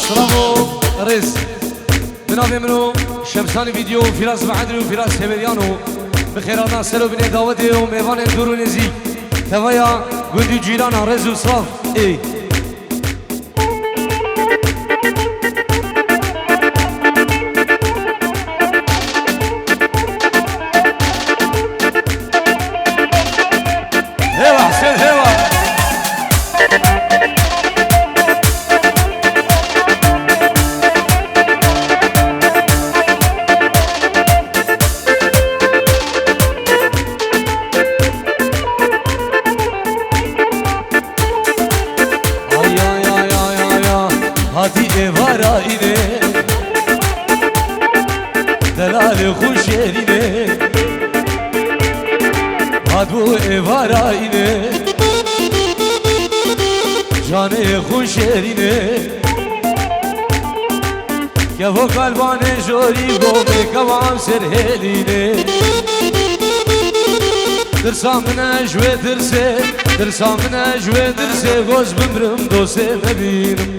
سلام رز بنابه منو شمسان ویدیو فراز معدل و فراز هبریانو بخیرات ناصر و بنی داوته و میوان دور و نزی توایا گندی جیران رز و صلاف ای هوا حسين هوا دلال خوش yerine Had bu evara ine Canı خوش yerine Ya bu kalbane jori gome kavam serheline Dırsam necve dirse Dırsam necve dirse Göz bümrüm dose mebinim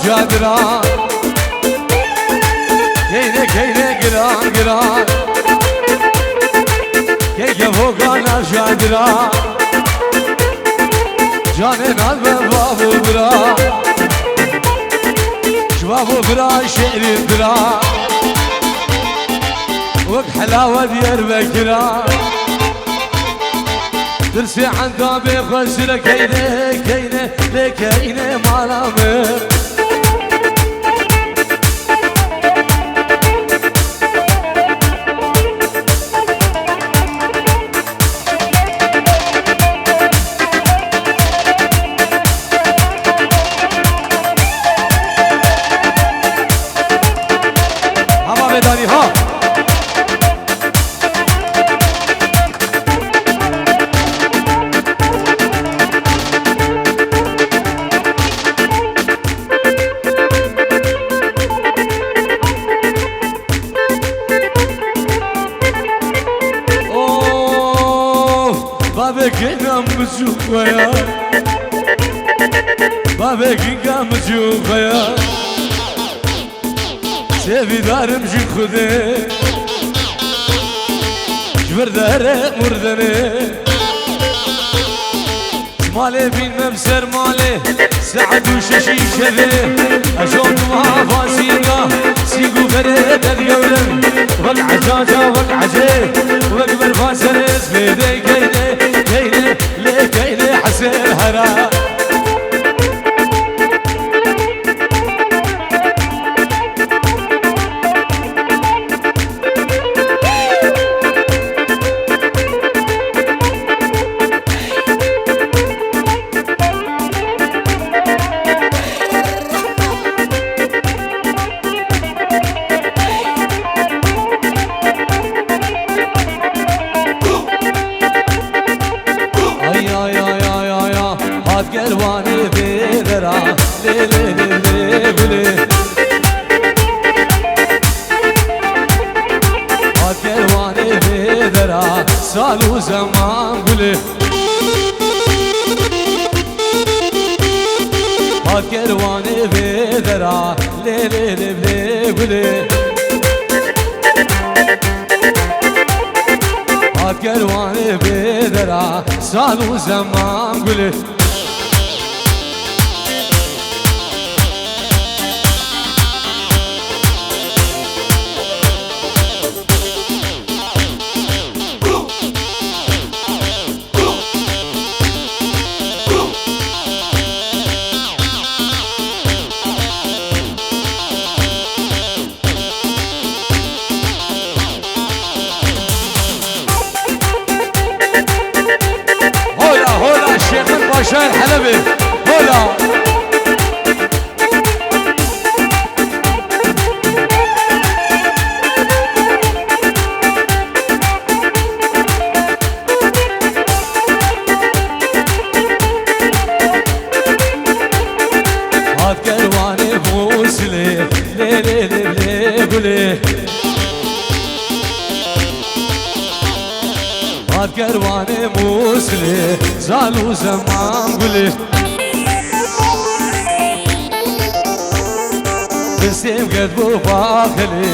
Jadra Keyne keyne giran giran Keyke vogana jadra Canen albe babu bira Şvabu bira şehrin bira Vak halawe Diyarbakır'a Dirsi anda bekhasire keyne keyne le keyne malamı Medani ha Oh babekinam buzuya babekinam buzuya Sevidarım jin xude Jverdare murdane Male bilmem sermale Saad u şeşi şeve Aşon mafasiga Sigu fere dergevlem Vak acaca vak ace Vak berfaser esmede keyne Keyne le keyne haser hara Gelvani bedera le le le le bile Ad gelvani bedera salu zaman bile Ad gelvani bedera le le le le bile Ad gelvani bedera salu zaman bile نبي هلا هاد كرواني موسلي لي لي لي لي قولي هاد كرواني موسلي زالو زمان قولي بسيم قد بو باخلي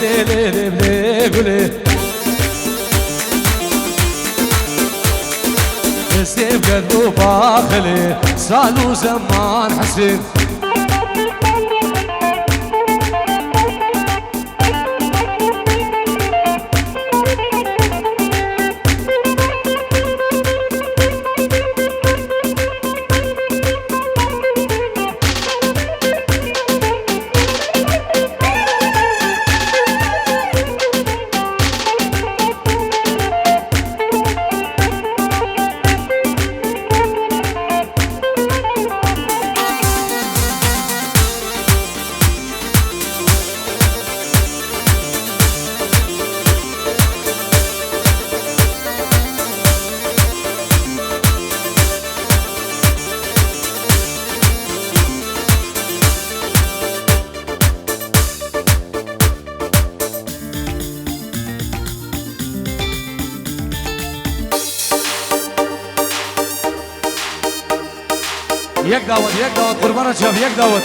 لي لي لي لي قولي بسيم قد بو باخلي زالو زمان حسين یک دعوت قربان شب یک دعوت